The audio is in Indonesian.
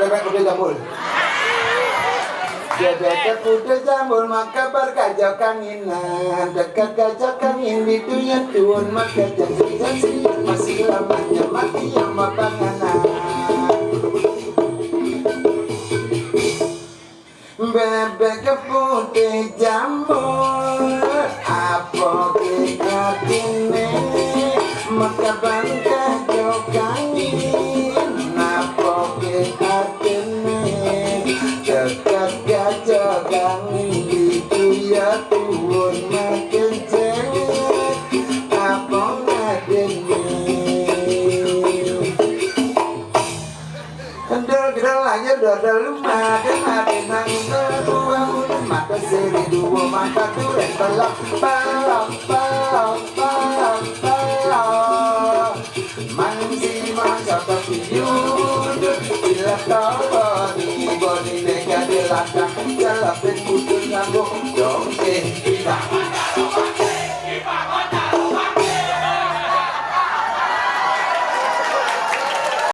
bebek udah jambul. Bebek udah jambul maka berkajak kanginan. Dekat kajak kangin di dunia tuan maka janji masih lamanya mati yang mapanganan. Bebek putih jambul apa kekatine maka bangka jokangin apa kekatine dekat gajah kangin itu ya tuan makin cengit apa ngadene kendal-kendal aja dodol lumah dan hati nangis kedua udah mata seri dua mata tulen balap mansi masa tapi yudut bila kau body nega di ladang jalapin putih ngambung dongke tidak